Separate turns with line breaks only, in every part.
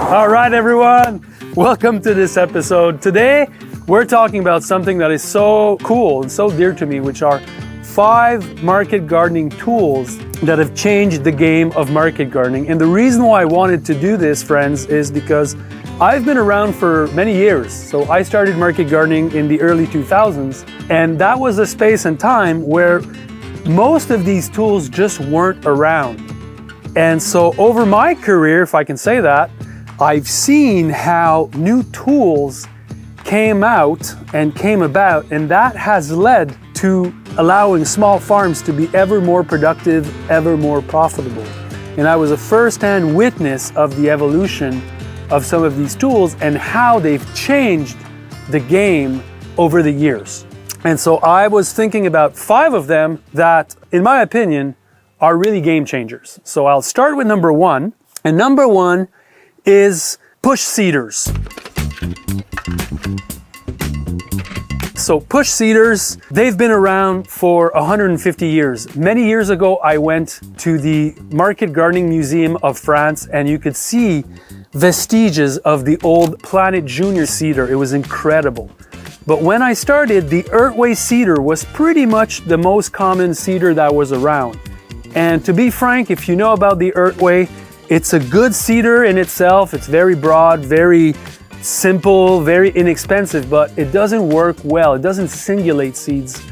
All right, everyone, welcome to this episode. Today, we're talking about something that is so cool and so dear to me, which are 5 market gardening tools that have changed the game of market gardening. And the reason why I wanted to do this, friends, is because I've been around for many years. So I started market gardening in the early 2000s, and that was a space and time where most of these tools just weren't around. And so over my career, if I can say that, I've seen how new tools came out and came about, and that has led to allowing small farms to be ever more productive, ever more profitable. And I was a first-hand witness of the evolution of some of these tools and how they've changed the game over the years. And so I was thinking about 5 of them that, in my opinion, are really game changers. So I'll start with number 1. And number 1 is push seeders. So push seeders, they've been around for 150 years. Many years ago, I went to the Market Gardening Museum of France, and you could see vestiges of the old Planet Junior seeder. It was incredible. But when I started, the Earthway seeder was pretty much the most common seeder that was around. And to be frank, if you know about the Earthway, it's a good seeder in itself. It's very broad, very simple, very inexpensive, but it doesn't work well. It doesn't singulate seeds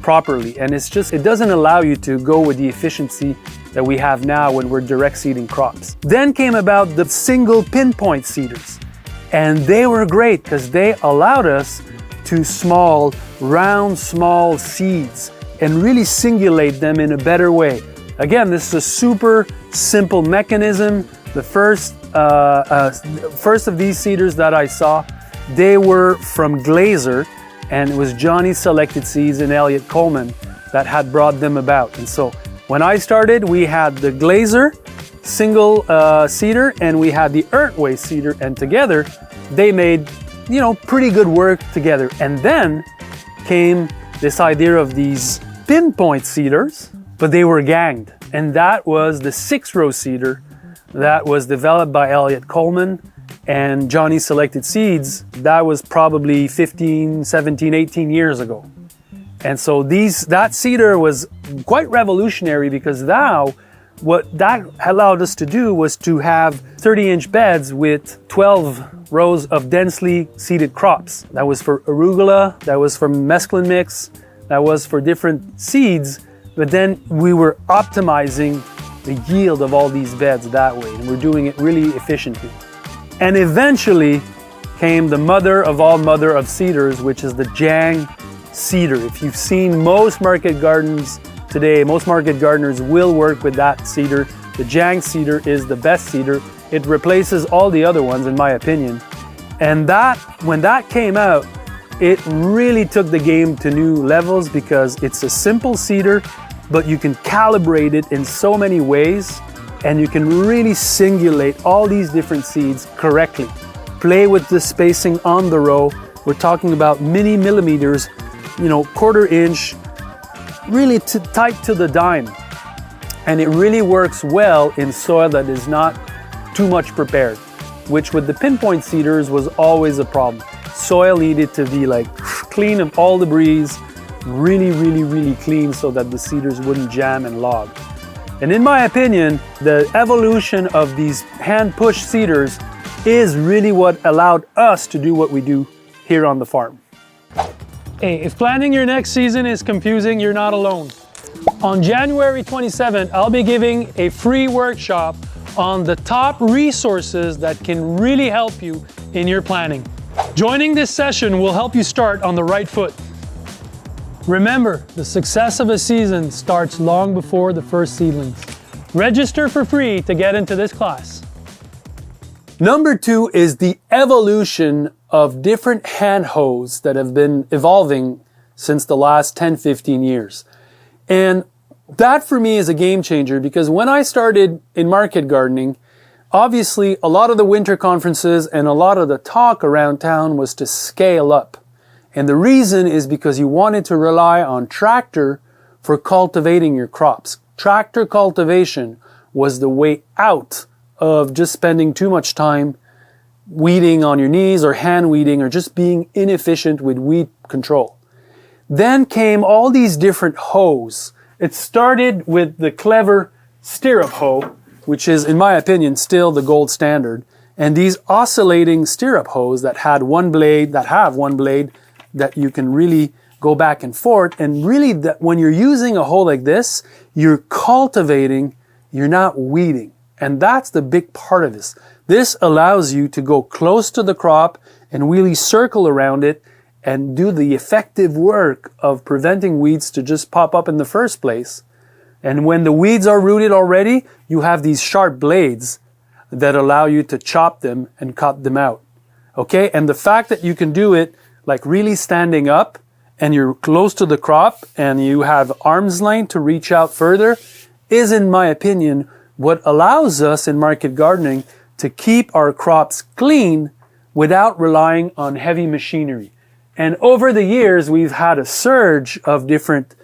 properly. And it doesn't allow you to go with the efficiency that we have now when we're direct seeding crops. Then came about the single pinpoint seeders. And they were great because they allowed us to round small seeds and really singulate them in a better way. Again, this is a super simple mechanism. The first of these seeders that I saw, they were from Glazer, and it was Johnny Selected Seeds and Elliot Coleman that had brought them about. And so when I started, we had the Glazer single seeder and we had the Earthway seeder, and together they made, pretty good work together. And then came this idea of these pinpoint seeders, but they were ganged. And that was the 6-row seeder that was developed by Elliot Coleman and Johnny Selected Seeds. That was probably 15, 17, 18 years ago. And so that seeder was quite revolutionary, because now what that allowed us to do was to have 30-inch beds with 12 rows of densely seeded crops. That was for arugula, that was for mesclun mix, that was for different seeds. But then we were optimizing the yield of all these beds that way, and we're doing it really efficiently. And eventually came the mother of seeders, which is the Jang seeder. If you've seen most market gardens today, most market gardeners will work with that seeder. The Jang seeder is the best seeder. It replaces all the other ones, in my opinion. And when that came out, it really took the game to new levels, because it's a simple seeder, but you can calibrate it in so many ways, and you can really singulate all these different seeds correctly. Play with the spacing on the row. We're talking about mini millimeters, 1/4 inch, really tight to the dime. And it really works well in soil that is not too much prepared, which with the pinpoint seeders was always a problem. Soil needed to be clean of all debris, really, really, really clean, so that the seeders wouldn't jam and log. And in my opinion, the evolution of these hand push seeders is really what allowed us to do what we do here on the farm. Hey, if planning your next season is confusing, you're not alone. On January 27th, I'll be giving a free workshop on the top resources that can really help you in your planning. Joining this session will help you start on the right foot. Remember, the success of a season starts long before the first seedlings. Register for free to get into this class. Number 2 is the evolution of different hand hoes that have been evolving since the last 10-15 years. And that for me is a game changer, because when I started in market gardening, obviously a lot of the winter conferences and a lot of the talk around town was to scale up. And the reason is because you wanted to rely on tractor for cultivating your crops. Tractor cultivation was the way out of just spending too much time weeding on your knees or hand weeding or just being inefficient with weed control. Then came all these different hoes. It started with the clever stirrup hoe, which is, in my opinion, still the gold standard. And these oscillating stirrup hoes that have one blade that you can really go back and forth. And really, that when you're using a hoe like this, you're cultivating, you're not weeding. And that's the big part of this. This allows you to go close to the crop and really circle around it and do the effective work of preventing weeds to just pop up in the first place. And when the weeds are rooted already, you have these sharp blades that allow you to chop them and cut them out. Okay? And the fact that you can do it like really standing up and you're close to the crop and you have arm's length to reach out further is, in my opinion, what allows us in market gardening to keep our crops clean without relying on heavy machinery. And over the years, we've had a surge of different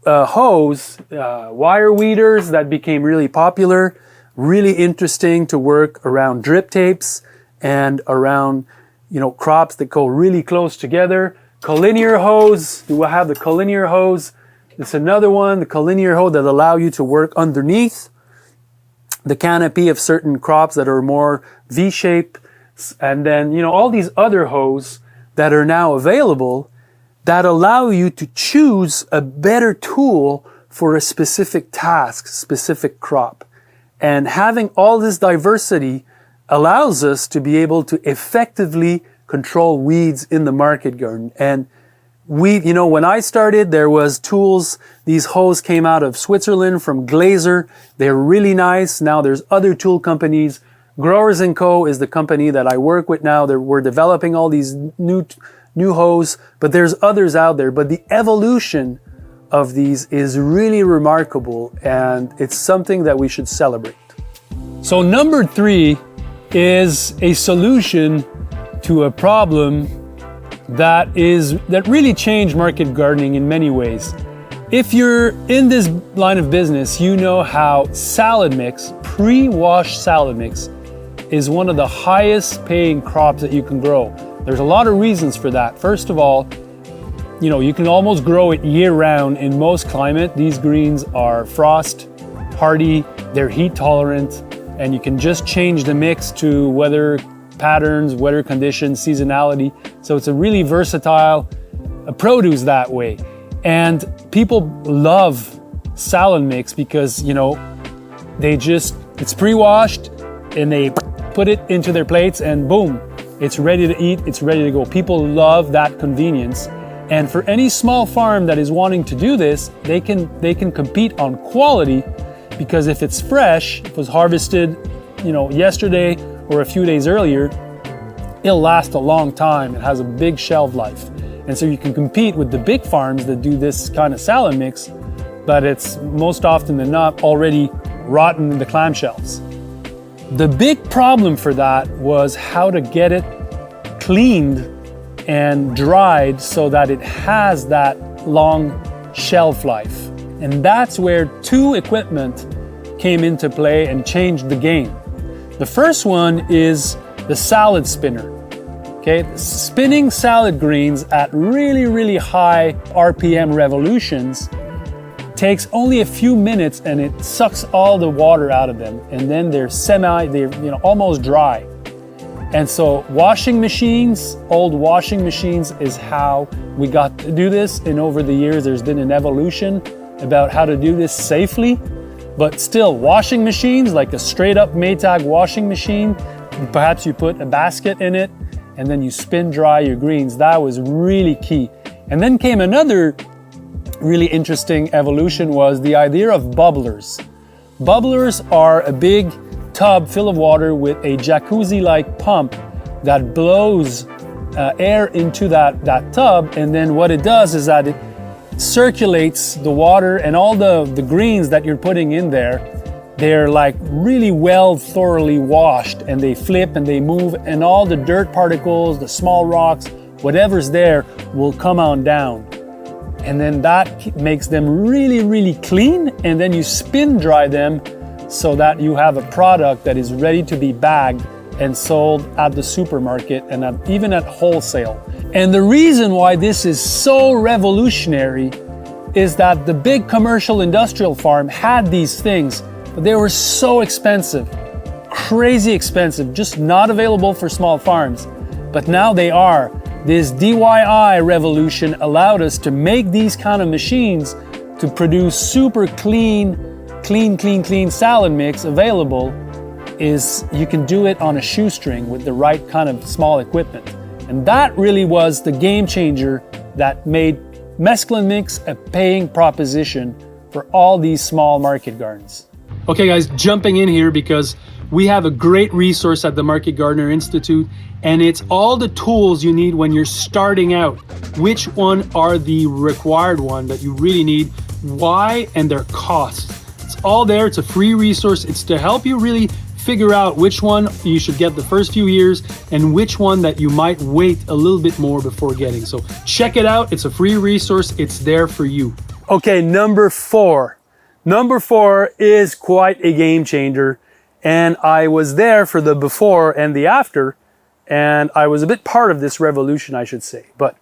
hoes, wire weeders that became really popular, really interesting to work around drip tapes and around, crops that go really close together. Collinear hose, do I have the collinear hose? It's another one, the collinear hoe that allow you to work underneath the canopy of certain crops that are more V-shape. And then, all these other hoes that are now available that allow you to choose a better tool for a specific task, specific crop. And having all this diversity allows us to be able to effectively control weeds in the market garden. And when I started, there was tools. These hoes came out of Switzerland from Glazer. They're really nice. Now there's other tool companies. Growers & Co. is the company that I work with now. We're developing all these new hoes, but there's others out there. But the evolution of these is really remarkable, and it's something that we should celebrate. So number 3 is a solution to a problem that really changed market gardening in many ways. If you're in this line of business, you know how salad mix, pre-washed salad mix, is one of the highest paying crops that you can grow. There's a lot of reasons for that. First of all, you can almost grow it year round in most climate. These greens are frost hardy, they're heat tolerant, and you can just change the mix to weather patterns, weather conditions, seasonality. So it's a really versatile produce that way. And people love salad mix because, it's pre-washed and they put it into their plates and boom, it's ready to eat, it's ready to go. People love that convenience. And for any small farm that is wanting to do this, they can compete on quality, because if it's fresh, if it was harvested, yesterday or a few days earlier, it'll last a long time. It has a big shelf life. And so you can compete with the big farms that do this kind of salad mix, but it's most often than not already rotten in the clamshells. The big problem for that was how to get it cleaned and dried so that it has that long shelf life. And that's where 2 equipment came into play and changed the game. The first one is the salad spinner. Okay, spinning salad greens at really, really high RPM revolutions takes only a few minutes, and it sucks all the water out of them. And then they're almost dry. And so old washing machines is how we got to do this. And over the years, there's been an evolution about how to do this safely. But still, washing machines, like a straight up Maytag washing machine, perhaps you put a basket in it and then you spin dry your greens. That was really key. And then came another really interesting evolution, was the idea of bubblers. Bubblers are a big tub full of water with a jacuzzi-like pump that blows air into that tub, and then what it does is that it circulates the water, and all the greens that you're putting in there, they're like really well thoroughly washed, and they flip and they move, and all the dirt particles, the small rocks, whatever's there will come on down. And then that makes them really, really clean, and then you spin dry them so that you have a product that is ready to be bagged and sold at the supermarket and even at wholesale. And the reason why this is so revolutionary is that the big commercial industrial farm had these things, but they were so expensive, crazy expensive, just not available for small farms. But now they are. This DIY revolution allowed us to make these kind of machines to produce super clean salad mix available. Is you can do it on a shoestring with the right kind of small equipment. And that really was the game changer that made mesclun mix a paying proposition for all these small market gardens. Okay guys, jumping in here because we have a great resource at the Market Gardener Institute, and it's all the tools you need when you're starting out. Which one are the required one that you really need, why, and their cost. It's all there, it's a free resource. It's to help you really figure out which one you should get the first few years and which one that you might wait a little bit more before getting. So check it out, it's a free resource, it's there for you. Okay, number 4. Number 4 is quite a game changer. And I was there for the before and the after, and I was a bit part of this revolution, I should say. But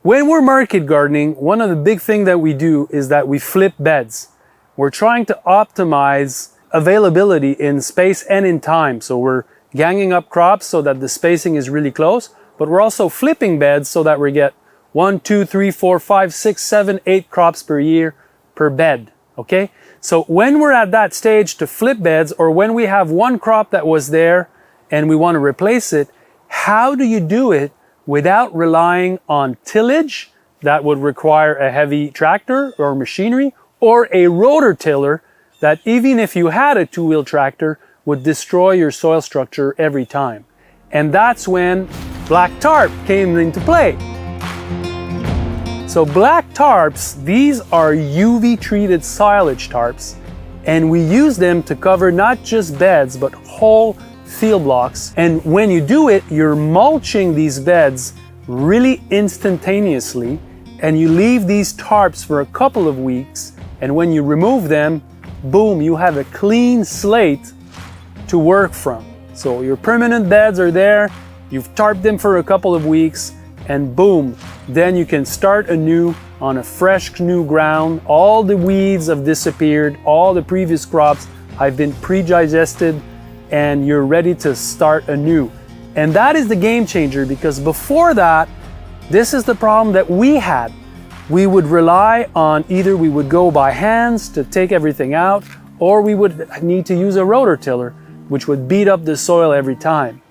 when we're market gardening, one of the big things that we do is that we flip beds. We're trying to optimize availability in space and in time. So we're ganging up crops so that the spacing is really close, but we're also flipping beds so that we get 1, 2, 3, 4, 5, 6, 7, 8 crops per year per bed. Okay? So when we're at that stage to flip beds, or when we have one crop that was there and we want to replace it, how do you do it without relying on tillage that would require a heavy tractor or machinery, or a rototiller that even if you had a two-wheel tractor would destroy your soil structure every time? And that's when black tarp came into play. So black tarps, these are UV treated silage tarps, and we use them to cover not just beds but whole field blocks. And when you do it, you're mulching these beds really instantaneously, and you leave these tarps for a couple of weeks, and when you remove them, boom, you have a clean slate to work from. So your permanent beds are there, you've tarped them for a couple of weeks, and boom, then you can start anew on a fresh new ground. All the weeds have disappeared, all the previous crops have been pre-digested, and you're ready to start anew. And that is the game changer, because before that, this is the problem that we had. We would rely on either we would go by hands to take everything out, or we would need to use a rototiller, which would beat up the soil every time.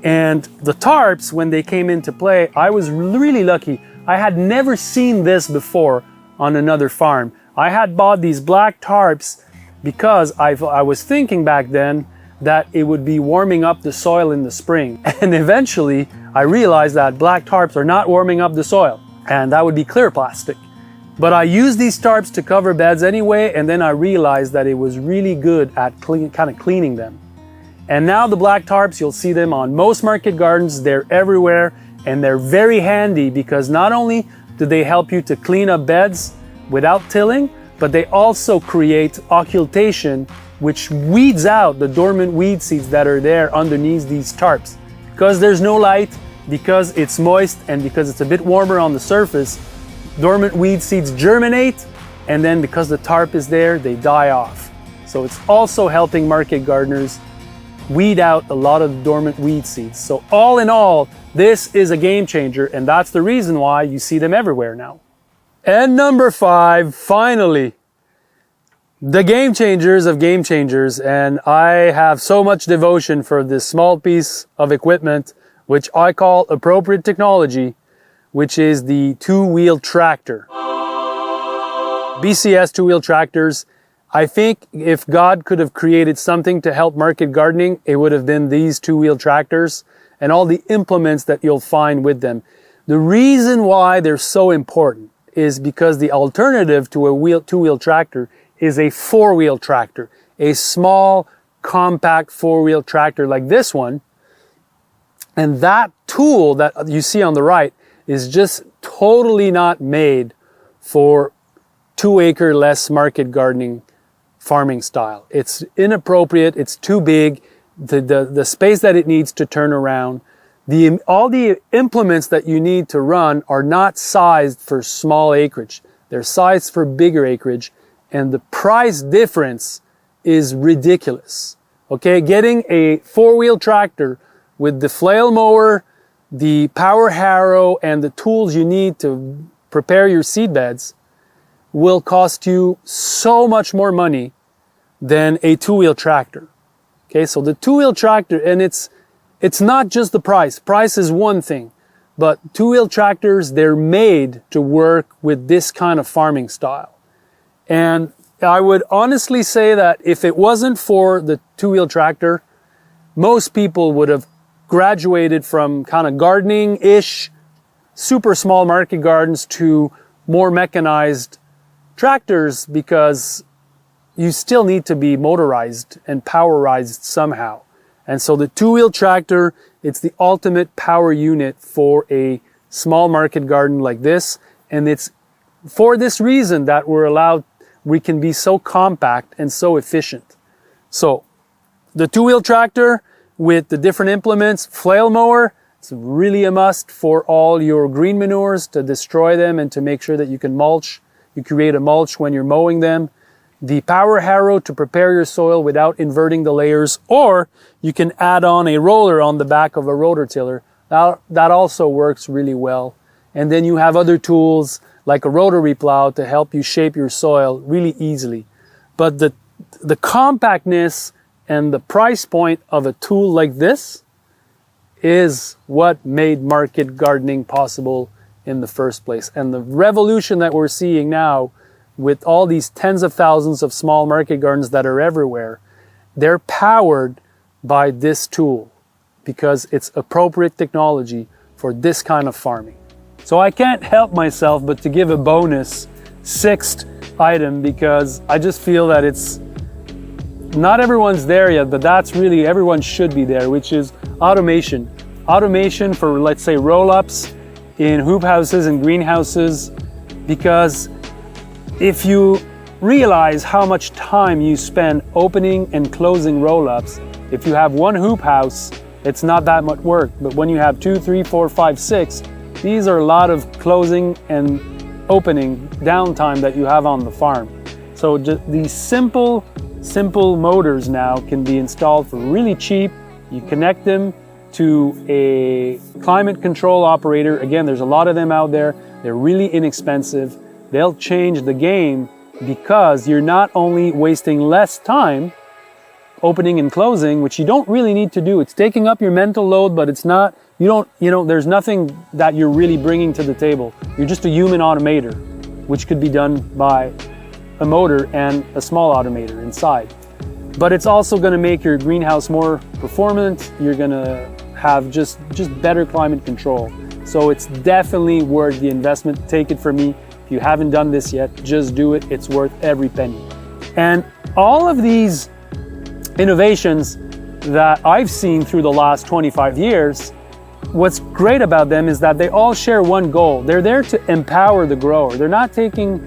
And the tarps, when they came into play, I was really lucky. I had never seen this before on another farm. I had bought these black tarps because I was thinking back then that it would be warming up the soil in the spring. And eventually I realized that black tarps are not warming up the soil, and that would be clear plastic. But I used these tarps to cover beds anyway, and then I realized that it was really good at kind of cleaning them. And now the black tarps, you'll see them on most market gardens, they're everywhere, and they're very handy because not only do they help you to clean up beds without tilling, but they also create occultation, which weeds out the dormant weed seeds that are there underneath these tarps. Because there's no light, because it's moist, and because it's a bit warmer on the surface, dormant weed seeds germinate, and then because the tarp is there, they die off. So it's also helping market gardeners weed out a lot of dormant weed seeds. So all in all, this is a game changer, and that's the reason why you see them everywhere now. And number 5, finally, the game changers of game changers. And I have so much devotion for this small piece of equipment, which I call appropriate technology, which is the two-wheel tractor. BCS two-wheel tractors. I think if God could have created something to help market gardening, it would have been these two-wheel tractors and all the implements that you'll find with them. The reason why they're so important is because the alternative to a two-wheel tractor is a four-wheel tractor, a small, compact four-wheel tractor like this one. And that tool that you see on the right is just totally not made for 2-acre less market gardening farming style. It's inappropriate, it's too big, the space that it needs to turn around. All the implements that you need to run are not sized for small acreage. They're sized for bigger acreage, and the price difference is ridiculous. Okay, getting a 4-wheel tractor with the flail mower, the power harrow, and the tools you need to prepare your seed beds will cost you so much more money than a 2-wheel tractor. Okay, so the 2-wheel tractor, and it's not just the price. Price is one thing, but 2-wheel tractors, they're made to work with this kind of farming style. And I would honestly say that if it wasn't for the 2-wheel tractor, most people would have graduated from kind of gardening-ish, super small market gardens to more mechanized tractors, because you still need to be motorized and powerized somehow. And so the 2-wheel tractor, it's the ultimate power unit for a small market garden like this. And it's for this reason that we can be so compact and so efficient. So the 2-wheel tractor with the different implements, flail mower, it's really a must for all your green manures, to destroy them and to make sure that you can mulch. You create a mulch when you're mowing them. The power harrow to prepare your soil without inverting the layers, or you can add on a roller on the back of a rototiller. That also works really well. And then you have other tools like a rotary plow to help you shape your soil really easily. But the compactness and the price point of a tool like this is what made market gardening possible in the first place. And the revolution that we're seeing now with all these tens of thousands of small market gardens that are everywhere, they're powered by this tool because it's appropriate technology for this kind of farming. So I can't help myself but to give a bonus 6th item, because I just feel that it's not everyone's there yet, but that's really, everyone should be there, which is automation. Automation for, let's say, roll-ups in hoop houses and greenhouses, because if you realize how much time you spend opening and closing roll-ups, if you have one hoop house, it's not that much work. But when you have 2, 3, 4, 5, 6, these are a lot of closing and opening downtime that you have on the farm. So these simple motors now can be installed for really cheap. You connect them to a climate control operator. Again, there's a lot of them out there. They're really inexpensive. They'll change the game, because you're not only wasting less time opening and closing, which you don't really need to do. It's taking up your mental load, but it's not, there's nothing that you're really bringing to the table. You're just a human automator, which could be done by a motor and a small automator inside. But it's also going to make your greenhouse more performant. You're going to have just better climate control. So it's definitely worth the investment. Take it from me. If you haven't done this yet, just do it. It's worth every penny. And all of these innovations that I've seen through the last 25 years, what's great about them is that they all share one goal. They're there to empower the grower. They're not taking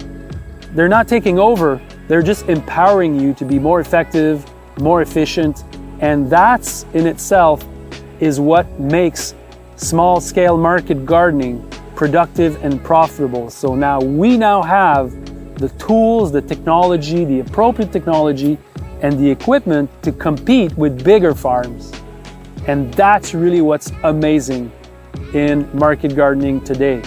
over. They're just empowering you to be more effective, more efficient. And that's in itself is what makes small scale market gardening productive and profitable. So we now have the tools, the technology, the appropriate technology, and the equipment to compete with bigger farms. And that's really what's amazing in market gardening today.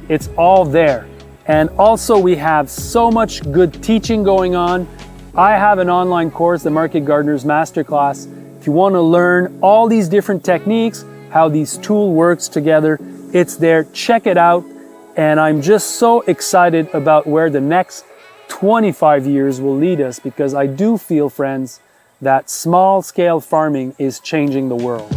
It's all there. And also we have so much good teaching going on. I have an online course, the Market Gardener's Masterclass. If you want to learn all these different techniques, how these tools works together, it's there. Check it out. And I'm just so excited about where the next 25 years will lead us, because I do feel, friends, that small scale farming is changing the world.